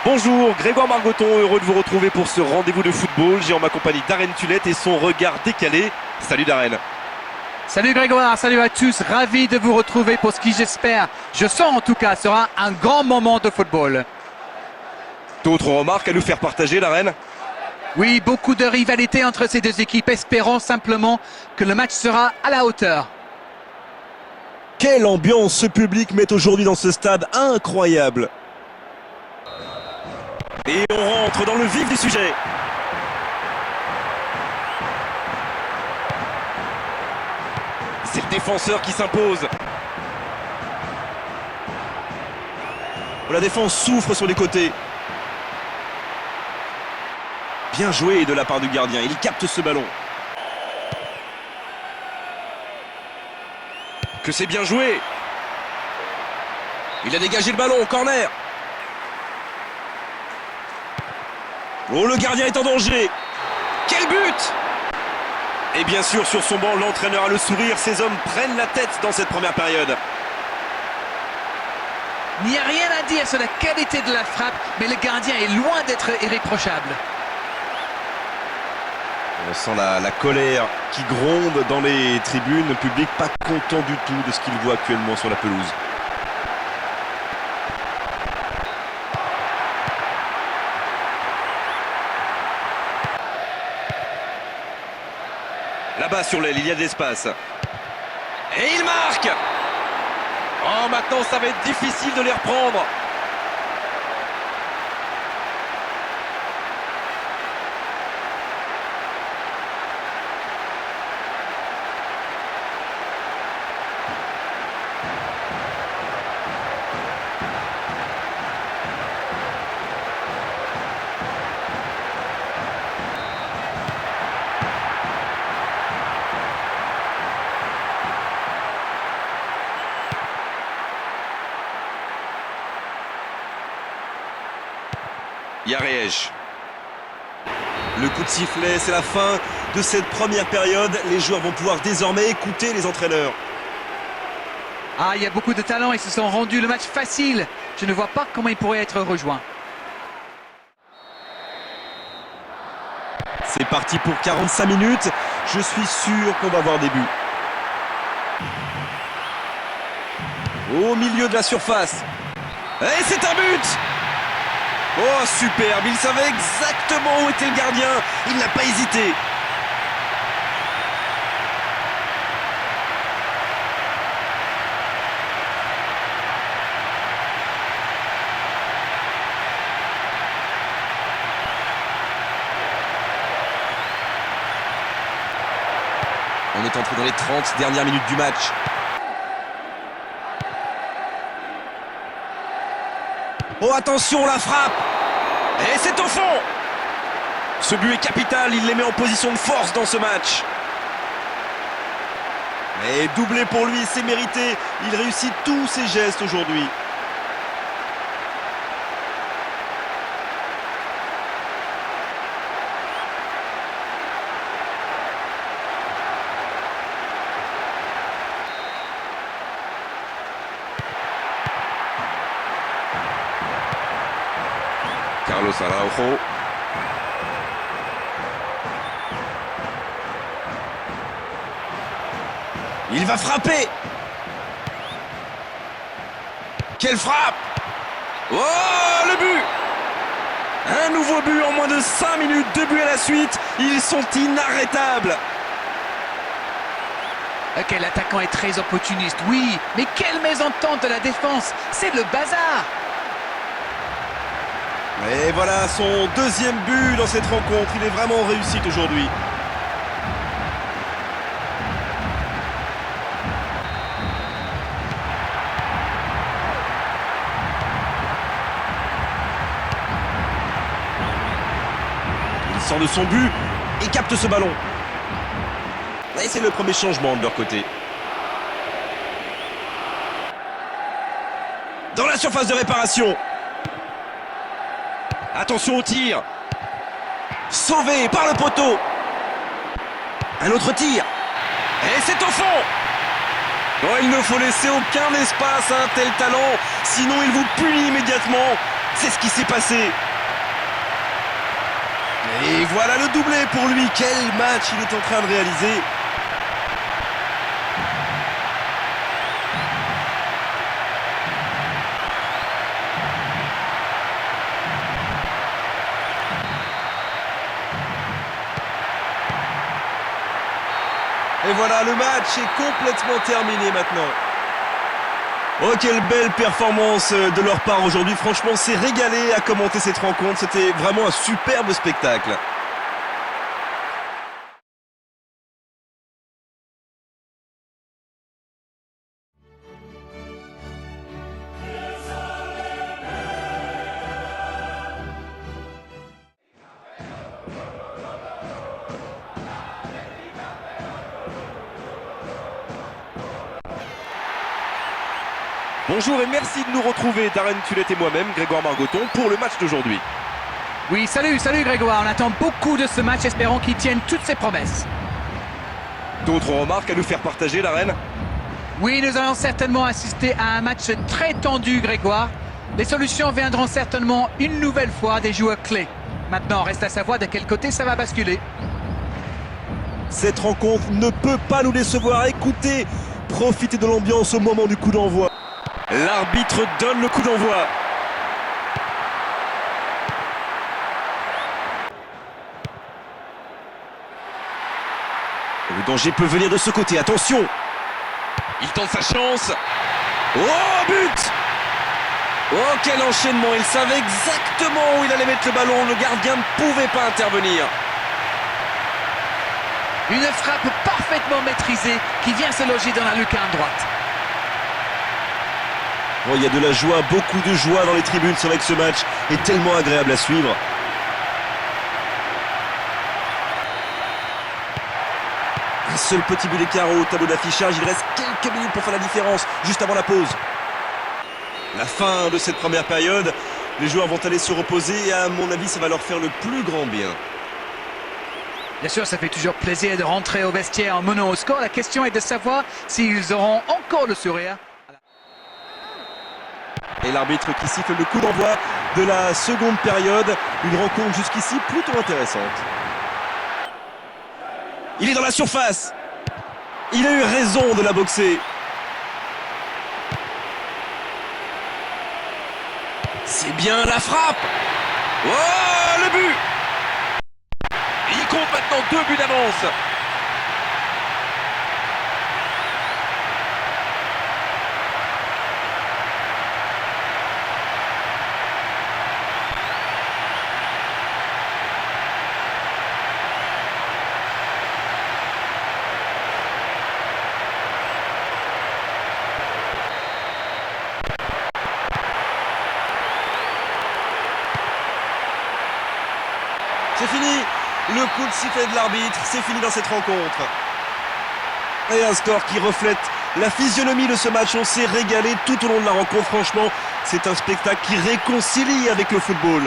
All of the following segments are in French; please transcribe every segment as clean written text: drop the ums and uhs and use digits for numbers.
Bonjour, Grégoire Margoton, heureux de vous retrouver pour ce rendez-vous de football. J'ai en ma compagnie Darren Tulette et son regard décalé. Salut Darren. Salut Grégoire, salut à tous, ravi de vous retrouver pour ce qui j'espère, je sens en tout cas, sera un grand moment de football. D'autres remarques à nous faire partager Darren? Oui, beaucoup de rivalité entre ces deux équipes, espérons simplement que le match sera à la hauteur. Quelle ambiance ce public met aujourd'hui dans ce stade incroyable. Et on rentre dans le vif du sujet. C'est le défenseur qui s'impose. La défense souffre sur les côtés. Bien joué de la part du gardien, il capte ce ballon. Que c'est bien joué. Il a dégagé le ballon au corner. Oh, le gardien est en danger. Quel but! Et bien sûr, sur son banc, l'entraîneur a le sourire. Ces hommes prennent la tête dans cette première période. Il n'y a rien à dire sur la qualité de la frappe, mais le gardien est loin d'être irréprochable. On sent la colère qui gronde dans les tribunes. Le public pas content du tout de ce qu'il voit actuellement sur la pelouse. Là-bas sur l'aile, il y a de l'espace. Et il marque! Oh, maintenant ça va être difficile de les reprendre. Yareej. Le coup de sifflet, c'est la fin de cette première période. Les joueurs vont pouvoir désormais écouter les entraîneurs. Ah, il y a beaucoup de talent, ils se sont rendus le match facile. Je ne vois pas comment il pourrait être rejoint. C'est parti pour 45 minutes. Je suis sûr qu'on va voir des buts. Au milieu de la surface. Et c'est un but! Oh, superbe! Il savait exactement où était le gardien. Il n'a pas hésité. On est entré dans les 30 dernières minutes du match. Oh, attention, la frappe! Et c'est au fond! Ce but est capital, il les met en position de force dans ce match. Et doublé pour lui, c'est mérité. Il réussit tous ses gestes aujourd'hui. Carlos Araujo. Il va frapper. Quelle frappe! Oh, le but! Un nouveau but en moins de 5 minutes, 2 buts à la suite. Ils sont inarrêtables. Ok, l'attaquant est très opportuniste, oui, mais quelle mésentente de la défense, c'est le bazar. Et voilà son deuxième but dans cette rencontre. Il est vraiment en réussite aujourd'hui. Il sort de son but et capte ce ballon. Et c'est le premier changement de leur côté. Dans la surface de réparation. Attention au tir. Sauvé par le poteau. Un autre tir. Et c'est au fond. Oh, il ne faut laisser aucun espace à un tel talent, sinon il vous punit immédiatement. c'est ce qui s'est passé. Et voilà le doublé pour lui. Quel match il est en train de réaliser. Et voilà, le match est complètement terminé maintenant. Oh, quelle belle performance de leur part aujourd'hui. Franchement, c'est régalé à commenter cette rencontre. C'était vraiment un superbe spectacle. Bonjour et merci de nous retrouver, Darren Tulette et moi-même, Grégoire Margoton, pour le match d'aujourd'hui. Oui, salut Grégoire, on attend beaucoup de ce match, espérons qu'il tienne toutes ses promesses. D'autres remarques à nous faire partager, Darren? Oui, nous allons certainement assister à un match très tendu, Grégoire. Les solutions viendront certainement une nouvelle fois des joueurs clés. Maintenant, reste à savoir de quel côté ça va basculer. Cette rencontre ne peut pas nous décevoir. Écoutez, profitez de l'ambiance au moment du coup d'envoi. L'arbitre donne le coup d'envoi. Le danger peut venir de ce côté, attention. Il tente sa chance. Oh, but! Oh, quel enchaînement. Il savait exactement où il allait mettre le ballon. Le gardien ne pouvait pas intervenir. Une frappe parfaitement maîtrisée qui vient se loger dans la lucarne droite. Oh, il y a de la joie, beaucoup de joie dans les tribunes. C'est vrai que ce match est tellement agréable à suivre. Un seul petit but d'écart au tableau d'affichage. Il reste quelques minutes pour faire la différence, juste avant la pause. La fin de cette première période. Les joueurs vont aller se reposer et à mon avis, ça va leur faire le plus grand bien. Bien sûr, ça fait toujours plaisir de rentrer au vestiaire en menant au score. La question est de savoir s'ils auront encore le sourire. Et l'arbitre qui siffle le coup d'envoi de la seconde période. Une rencontre jusqu'ici plutôt intéressante. Il est dans la surface. Il a eu raison de la boxer. C'est bien la frappe. Oh, le but. Il compte maintenant 2 buts d'avance. C'est fini, le coup de sifflet de l'arbitre, c'est fini dans cette rencontre. Et un score qui reflète la physionomie de ce match. On s'est régalé tout au long de la rencontre. Franchement, c'est un spectacle qui réconcilie avec le football.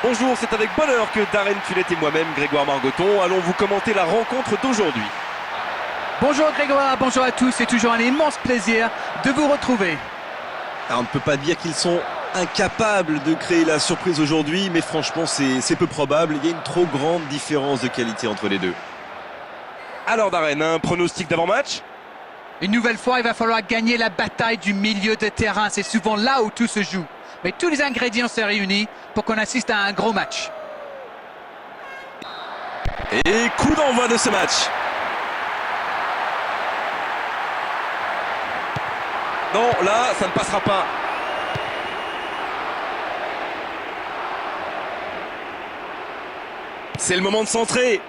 Bonjour, c'est avec bonheur que Darren Tulette et moi-même, Grégoire Margoton, allons vous commenter la rencontre d'aujourd'hui. Bonjour Grégoire, bonjour à tous, c'est toujours un immense plaisir de vous retrouver. Alors, on ne peut pas dire qu'ils sont incapables de créer la surprise aujourd'hui, mais franchement c'est peu probable. Il y a une trop grande différence de qualité entre les deux. Alors Darren, un pronostic d'avant-match? Une nouvelle fois, il va falloir gagner la bataille du milieu de terrain. C'est souvent là où tout se joue. Mais tous les ingrédients sont réunis pour qu'on assiste à un gros match. Et coup d'envoi de ce match. Non, là, ça ne passera pas. C'est le moment de centrer.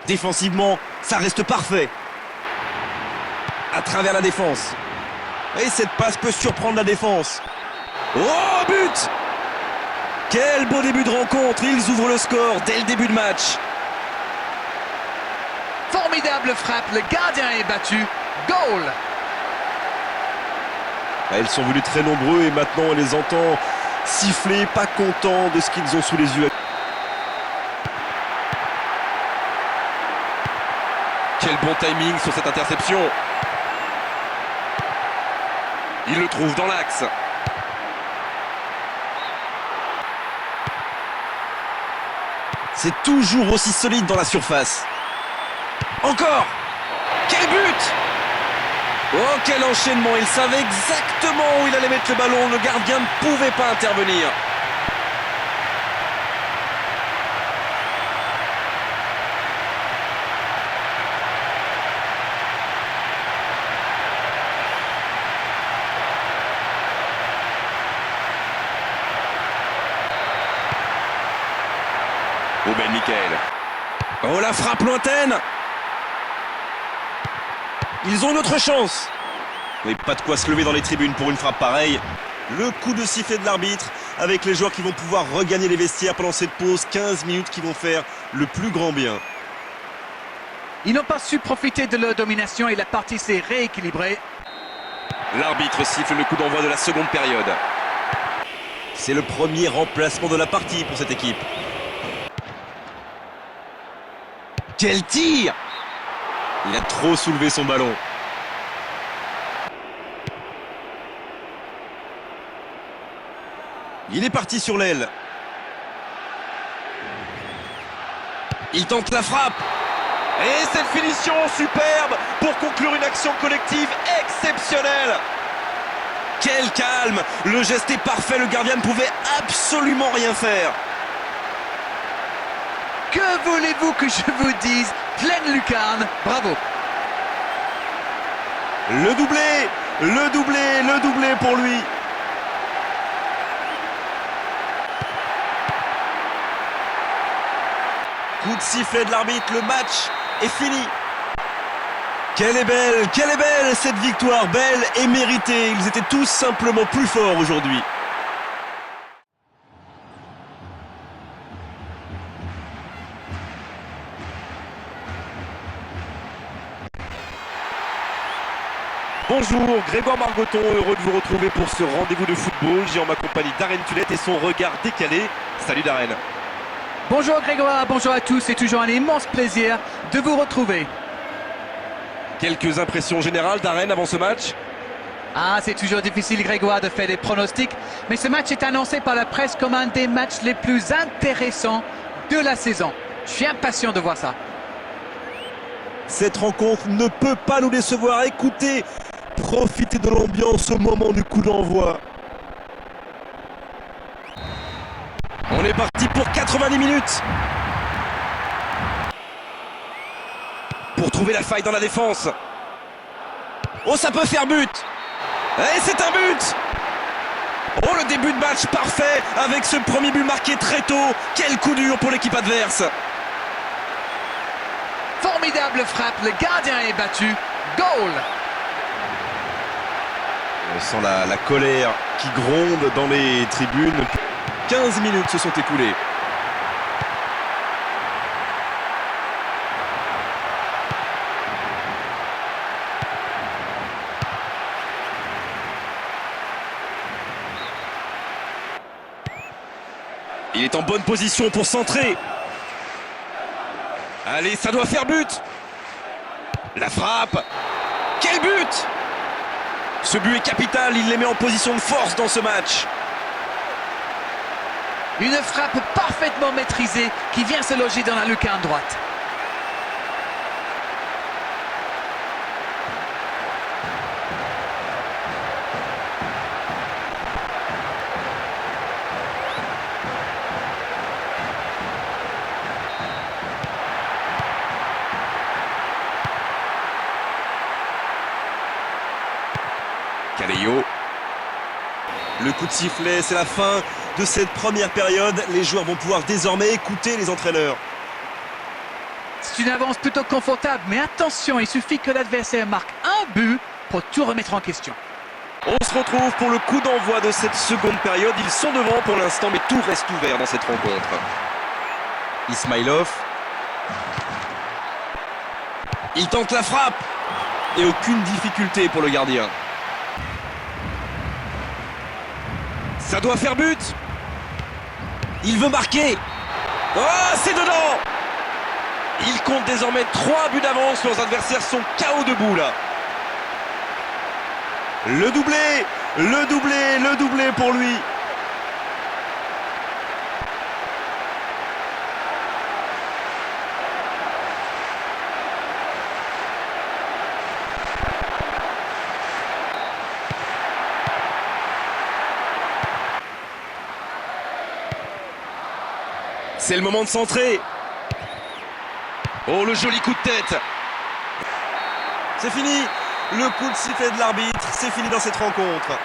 Défensivement, ça reste parfait. À travers la défense. Et cette passe peut surprendre la défense. Oh, but! Quel beau début de rencontre. Ils ouvrent le score dès le début de match. Formidable frappe, le gardien est battu. Goal! Ils sont venus très nombreux et maintenant on les entend siffler, pas contents de ce qu'ils ont sous les yeux. quel bon timing sur cette interception. Il le trouve dans l'axe. C'est toujours aussi solide dans la surface. Encore. Quel but! Oh, quel enchaînement! Il savait exactement où il allait mettre le ballon. Le gardien ne pouvait pas intervenir. Oh ben Michael. Oh la frappe lointaine. Ils ont une autre chance. Oui, pas de quoi se lever dans les tribunes pour une frappe pareille. Le coup de sifflet de l'arbitre avec les joueurs qui vont pouvoir regagner les vestiaires pendant cette pause. 15 minutes qui vont faire le plus grand bien. Ils n'ont pas su profiter de leur domination et la partie s'est rééquilibrée. L'arbitre siffle le coup d'envoi de la seconde période. C'est le premier remplacement de la partie pour cette équipe. Quel tir! Il a trop soulevé son ballon. Il est parti sur l'aile. Il tente la frappe. Et cette finition superbe pour conclure une action collective exceptionnelle. Quel calme! Le geste est parfait, le gardien ne pouvait absolument rien faire. Que voulez-vous que je vous dise? Pleine lucarne, bravo. Le doublé, le doublé, le doublé pour lui. Coup de sifflet de l'arbitre, le match est fini. Quelle est belle cette victoire, belle et méritée. Ils étaient tous simplement plus forts aujourd'hui. Bonjour, Grégoire Margoton, heureux de vous retrouver pour ce rendez-vous de football. J'ai en ma compagnie Darren Tulette et son regard décalé. Salut Darren. Bonjour Grégoire, bonjour à tous, c'est toujours un immense plaisir de vous retrouver. Quelques impressions générales Darren avant ce match? Ah, c'est toujours difficile Grégoire de faire des pronostics, mais ce match est annoncé par la presse comme un des matchs les plus intéressants de la saison. Je suis impatient de voir ça. Cette rencontre ne peut pas nous décevoir. Écoutez, profitez de l'ambiance au moment du coup d'envoi. On est parti pour 90 minutes. Pour trouver la faille dans la défense. Oh, ça peut faire but. Et c'est un but. Oh, le début de match parfait avec ce premier but marqué très tôt. Quel coup dur pour l'équipe adverse. Formidable frappe, le gardien est battu. Goal! On sent la colère qui gronde dans les tribunes. 15 minutes se sont écoulées. Il est en bonne position pour centrer. Allez, ça doit faire but. La frappe. Quel but! Ce but est capital, il les met en position de force dans ce match. Une frappe parfaitement maîtrisée qui vient se loger dans la lucarne droite. Caleyo. Le coup de sifflet, c'est la fin de cette première période. Les joueurs vont pouvoir désormais écouter les entraîneurs. C'est une avance plutôt confortable, mais attention, il suffit que l'adversaire marque un but pour tout remettre en question. On se retrouve pour le coup d'envoi de cette seconde période. Ils sont devant pour l'instant, mais tout reste ouvert dans cette rencontre. Ismailov. Il tente la frappe. Et aucune difficulté pour le gardien. Ça doit faire but. Il veut marquer. Oh, c'est dedans. Ils comptent désormais 3 buts d'avance, leurs adversaires sont KO debout là. Le doublé, le doublé, le doublé pour lui. C'est le moment de centrer. Oh, le joli coup de tête. C'est fini. Le coup de sifflet de l'arbitre, c'est fini dans cette rencontre.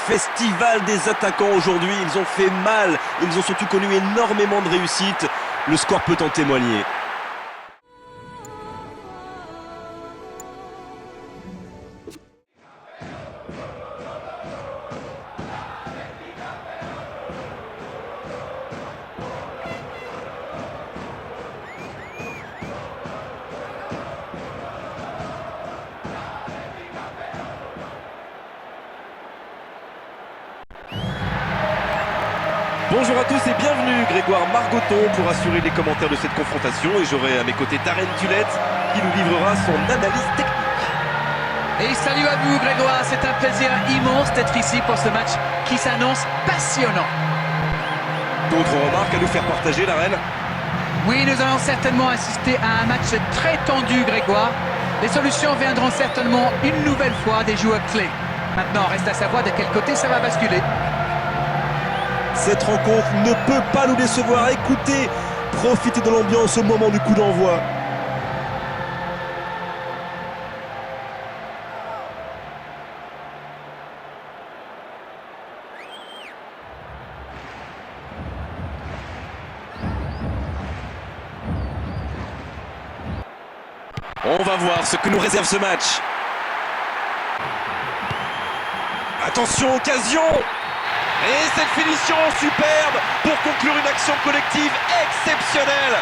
Festival des attaquants aujourd'hui, ils ont fait mal, ils ont surtout connu énormément de réussite. Le score peut en témoigner. Bonjour à tous et bienvenue, Grégoire Margoton pour assurer les commentaires de cette confrontation et j'aurai à mes côtés Darren Tulette qui nous livrera son analyse technique. Et salut à vous Grégoire, c'est un plaisir immense d'être ici pour ce match qui s'annonce passionnant. D'autres remarques à nous faire partager, Darren? Oui, nous allons certainement assister à un match très tendu Grégoire. Les solutions viendront certainement une nouvelle fois des joueurs clés. Maintenant, reste à savoir de quel côté ça va basculer. Cette rencontre ne peut pas nous décevoir. Écoutez, profitez de l'ambiance au moment du coup d'envoi. On va voir ce que nous réserve ce match. Attention, occasion! Et cette finition superbe pour conclure une action collective exceptionnelle.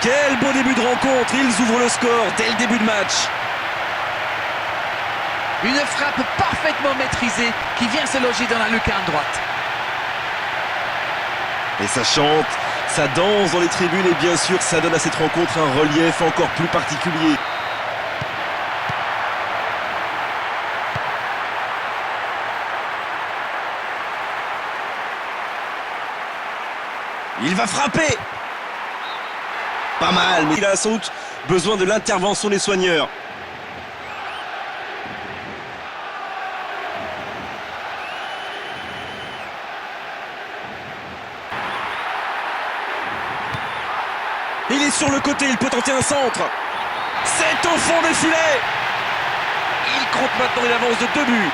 Quel beau début de rencontre, ils ouvrent le score dès le début de match. Une frappe parfaitement maîtrisée qui vient se loger dans la lucarne droite. Et ça chante, ça danse dans les tribunes et bien sûr ça donne à cette rencontre un relief encore plus particulier. Il va frapper. Pas mal, mais il a sans doute besoin de l'intervention des soigneurs. Il est sur le côté, il peut tenter un centre. C'est au fond des filets. Il compte maintenant une avance de 2 buts.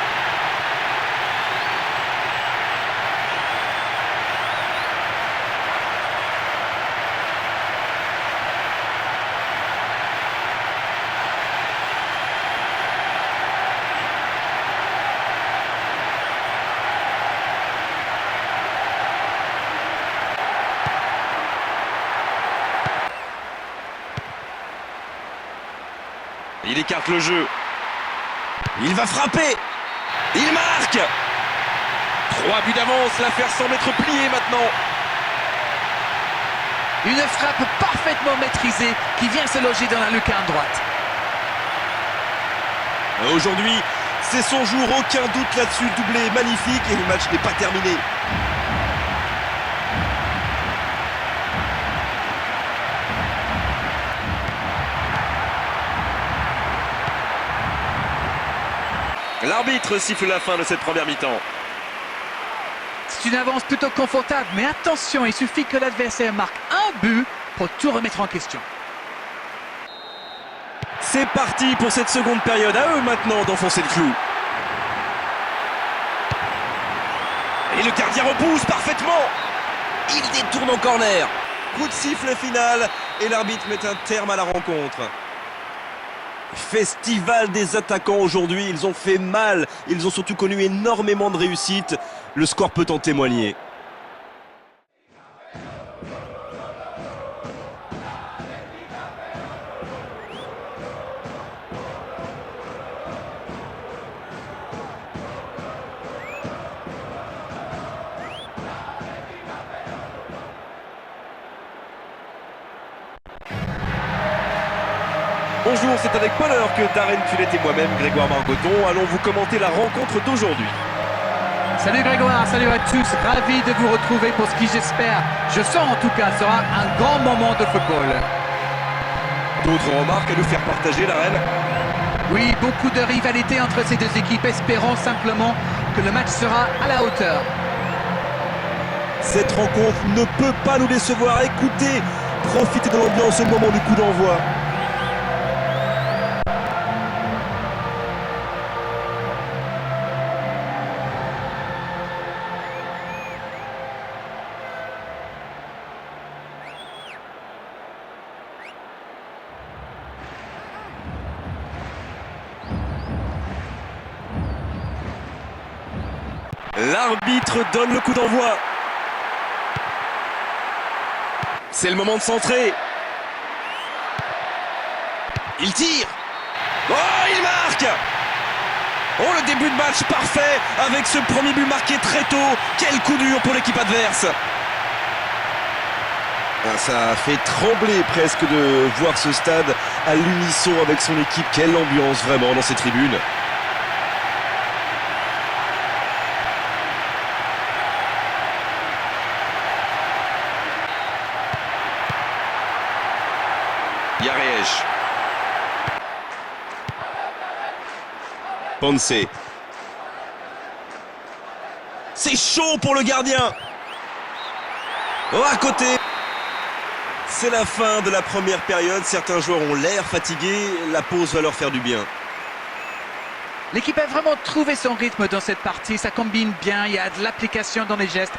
Il écarte le jeu. Il va frapper. Il marque. 3 buts d'avance, l'affaire semble être pliée maintenant. Une frappe parfaitement maîtrisée qui vient se loger dans la lucarne droite. Aujourd'hui, c'est son jour, aucun doute là-dessus. Le doublé est magnifique et le match n'est pas terminé. L'arbitre siffle la fin de cette première mi-temps. C'est une avance plutôt confortable, mais attention, il suffit que l'adversaire marque un but pour tout remettre en question. C'est parti pour cette seconde période. À eux maintenant d'enfoncer le clou. Et le gardien repousse parfaitement. Il détourne en corner. Coup de sifflet final et l'arbitre met un terme à la rencontre. Festival des attaquants aujourd'hui, ils ont fait mal, ils ont surtout connu énormément de réussite. Le score peut en témoigner. Bonjour, c'est avec bonheur que Darren Tullet et moi-même, Grégoire Margoton, allons vous commenter la rencontre d'aujourd'hui. Salut Grégoire, salut à tous, ravi de vous retrouver pour ce qui j'espère, je sens en tout cas, sera un grand moment de football. D'autres remarques à nous faire partager, Darren? Oui, beaucoup de rivalité entre ces deux équipes, espérons simplement que le match sera à la hauteur. Cette rencontre ne peut pas nous décevoir. Écoutez, profitez de l'ambiance au moment du coup d'envoi. L'arbitre donne le coup d'envoi. C'est le moment de centrer. Il tire. Oh, il marque. Oh, le début de match parfait avec ce premier but marqué très tôt. Quel coup dur pour l'équipe adverse. Ça fait trembler presque de voir ce stade à l'unisson avec son équipe. Quelle ambiance vraiment dans ces tribunes. Yaresh. Ponce. C'est chaud pour le gardien. Oh, à côté. C'est la fin de la première période. Certains joueurs ont l'air fatigués. La pause va leur faire du bien. L'équipe a vraiment trouvé son rythme dans cette partie, ça combine bien, il y a de l'application dans les gestes.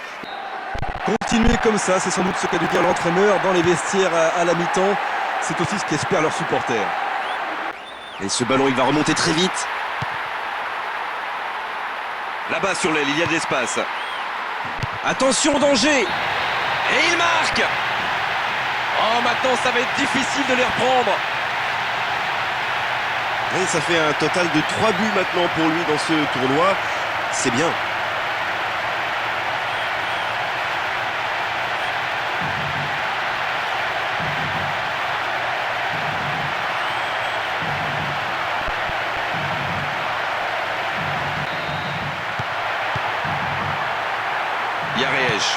Continuer comme ça, c'est sans doute ce qu'a dû dire l'entraîneur dans les vestiaires à la mi-temps. C'est aussi ce qu'espèrent leurs supporters. Et ce ballon, il va remonter très vite. Là-bas sur l'aile, il y a de l'espace. Attention, danger. Et il marque. Oh, maintenant, ça va être difficile de les reprendre. Et ça fait un total de 3 buts maintenant pour lui dans ce tournoi. C'est bien. Yaresh.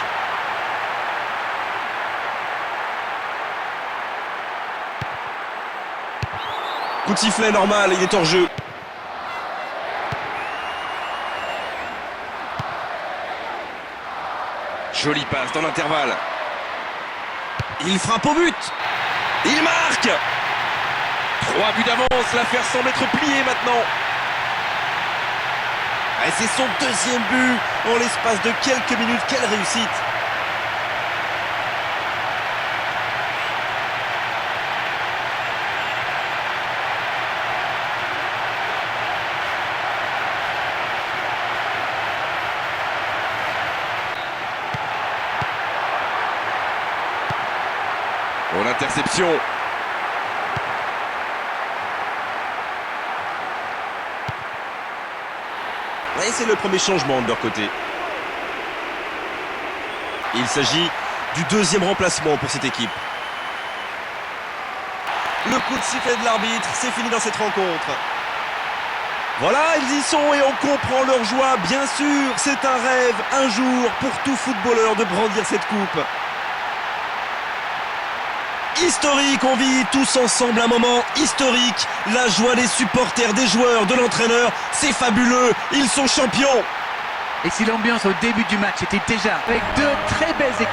Coup de sifflet normal, il est hors jeu. Jolie passe dans l'intervalle. Il frappe au but. Il marque. 3 buts d'avance, l'affaire semble être pliée maintenant. Et c'est son deuxième but en l'espace de quelques minutes. Quelle réussite! Oh, l'interception! Et c'est le premier changement de leur côté. Il s'agit du deuxième remplacement pour cette équipe. Le coup de sifflet de l'arbitre, c'est fini dans cette rencontre. Voilà, ils y sont et on comprend leur joie. Bien sûr, c'est un rêve, un jour, pour tout footballeur de brandir cette coupe. Historique, on vit tous ensemble un moment historique. La joie des supporters, des joueurs, de l'entraîneur, c'est fabuleux. Ils sont champions. Et si l'ambiance au début du match était déjà avec deux très belles équipes,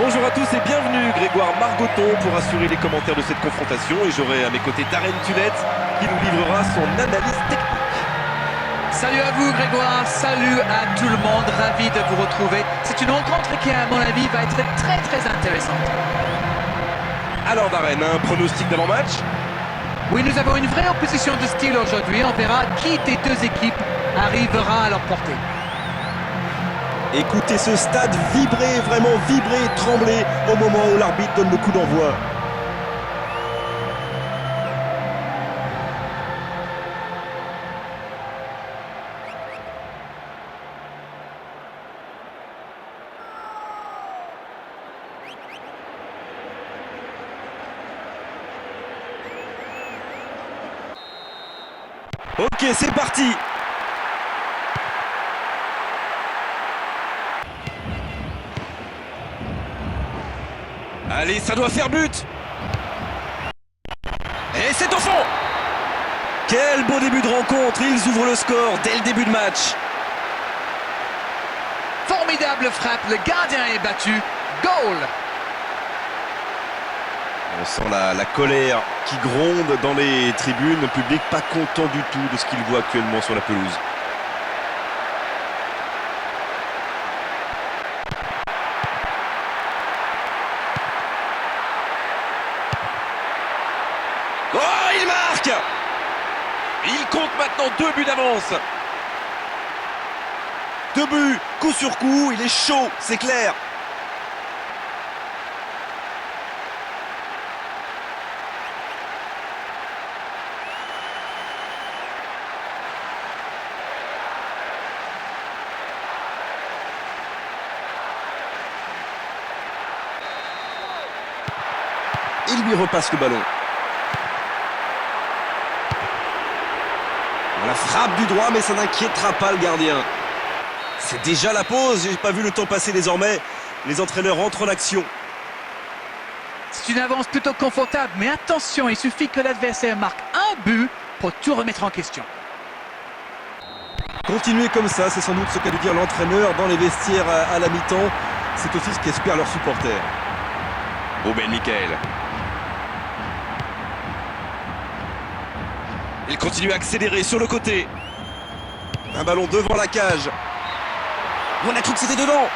Bonjour à tous et bienvenue, Grégoire Margoton pour assurer les commentaires de cette confrontation et j'aurai à mes côtés Darren Tulette qui nous livrera son analyse technique. Salut à vous Grégoire, salut à tout le monde, ravi de vous retrouver. C'est une rencontre qui à mon avis va être très intéressante. Alors Darren, un pronostic d'avant-match? Oui, nous avons une vraie opposition de style aujourd'hui, on verra qui des deux équipes arrivera à l'emporter. Écoutez ce stade vibrer, vraiment vibrer, trembler au moment où l'arbitre donne le coup d'envoi. Ok, c'est parti. Allez, ça doit faire but. Et c'est au fond. Quel beau début de rencontre. Ils ouvrent le score dès le début de match. Formidable frappe, le gardien est battu. Goal. On sent la colère qui gronde dans les tribunes. Le public pas content du tout de ce qu'il voit actuellement sur la pelouse. Oh, il marque! Il compte maintenant 2 buts d'avance. 2 buts, coup sur coup, il est chaud, c'est clair. Il lui repasse le ballon. La frappe du droit, mais ça n'inquiétera pas le gardien. C'est déjà la pause, j'ai pas vu le temps passer désormais. Les entraîneurs entrent en action. C'est une avance plutôt confortable, mais attention, il suffit que l'adversaire marque un but pour tout remettre en question. Continuez comme ça, c'est sans doute ce qu'a dû dire l'entraîneur dans les vestiaires à la mi-temps. C'est aussi ce qu'espèrent leurs supporters. Oh ben nickel. Il continue à accélérer sur le côté. Un ballon devant la cage. On a cru que c'était dedans.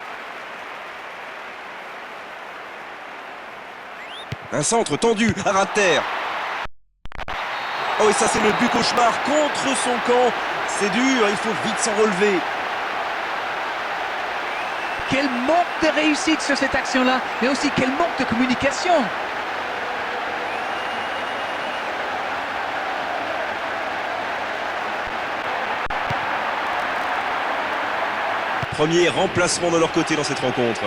Un centre tendu à ras de terre. Oh et ça c'est le but cauchemar contre son camp. C'est dur, il faut vite s'en relever. Quel manque de réussite sur cette action-là, mais aussi quel manque de communication. Premier remplacement de leur côté dans cette rencontre.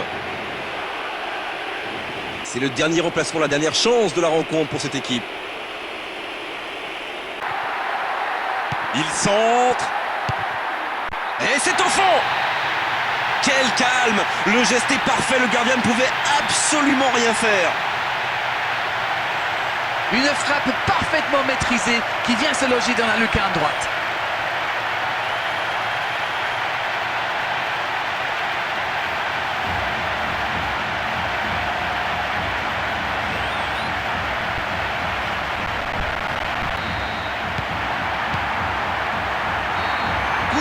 C'est le dernier remplacement, la dernière chance de la rencontre pour cette équipe. Il centre. Et c'est au fond. Quel calme. Le geste est parfait, le gardien ne pouvait absolument rien faire. Une frappe parfaitement maîtrisée qui vient se loger dans la lucarne droite.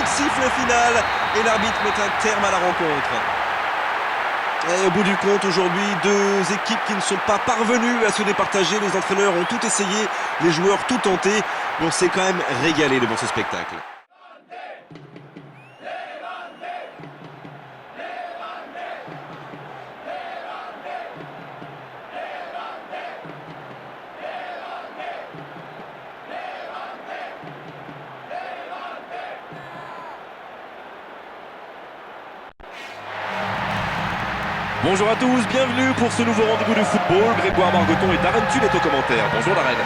Siffle final et l'arbitre met un terme à la rencontre. Et au bout du compte, aujourd'hui, deux équipes qui ne sont pas parvenues à se départager. Les entraîneurs ont tout essayé, les joueurs tout tenté. On s'est quand même régalé devant ce spectacle. Bonjour à tous, bienvenue pour ce nouveau rendez-vous de football. Grégoire Margoton et Darren Tulette au commentaire. Bonjour Darren.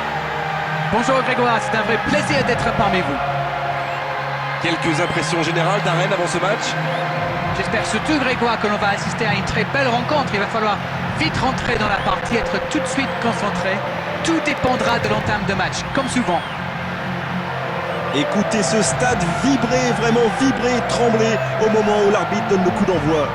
Bonjour Grégoire, c'est un vrai plaisir d'être parmi vous. Quelques impressions générales Darren avant ce match? J'espère surtout Grégoire que l'on va assister à une très belle rencontre. Il va falloir vite rentrer dans la partie, être tout de suite concentré. Tout dépendra de l'entame de match, comme souvent. Écoutez ce stade vibrer, vraiment vibrer, trembler au moment où l'arbitre donne le coup d'envoi.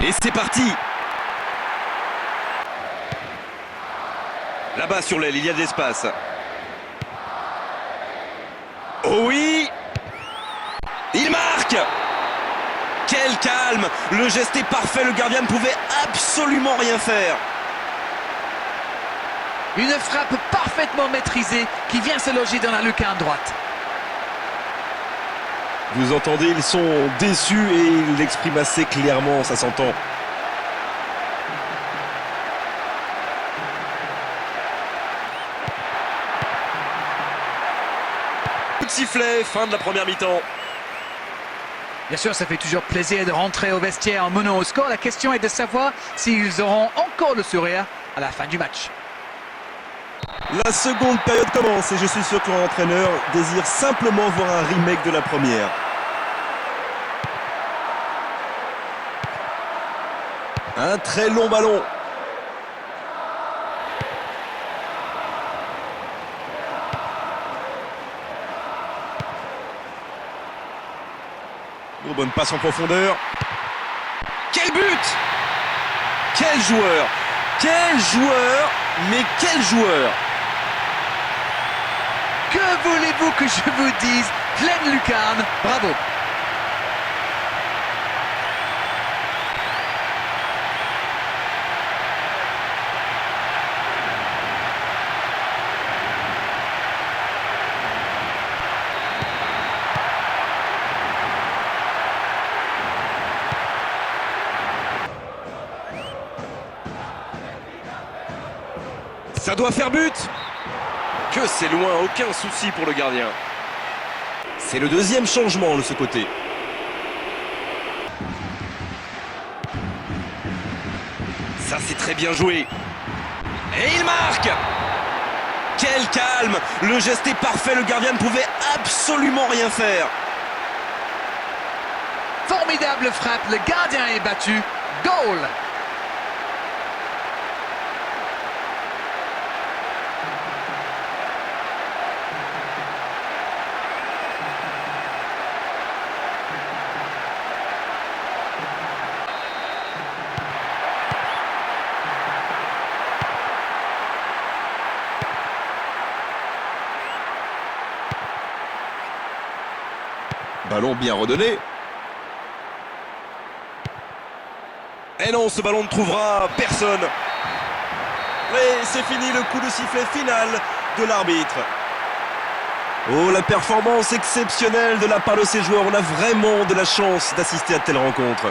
Et c'est parti. Là-bas sur l'aile, il y a de l'espace. Oh oui! Il marque! Quel calme! Le geste est parfait, le gardien ne pouvait absolument rien faire. Une frappe parfaitement maîtrisée qui vient se loger dans la lucarne droite. Vous entendez, ils sont déçus et ils l'expriment assez clairement, ça s'entend. Coup de sifflet, fin de la première mi-temps. Bien sûr, ça fait toujours plaisir de rentrer au vestiaire en menant au score. La question est de savoir s'ils auront encore le sourire à la fin du match. La seconde période commence et je suis sûr que l'entraîneur désire simplement voir un remake de la première. Un très long ballon. Oh, bonne passe en profondeur. Quel but! Quel joueur! Quel joueur! Mais quel joueur! Que voulez-vous que je vous dise? Pleine lucarne, bravo! Ça doit faire but! Que c'est loin, aucun souci pour le gardien. C'est le deuxième changement de ce côté. Ça, c'est très bien joué. Et il marque! Quel calme! Le geste est parfait, le gardien ne pouvait absolument rien faire. Formidable frappe, le gardien est battu. Goal! Ballon bien redonné. Et non, ce ballon ne trouvera personne. Et c'est fini, le coup de sifflet final de l'arbitre. Oh, la performance exceptionnelle de la part de ces joueurs. On a vraiment de la chance d'assister à de telles rencontres.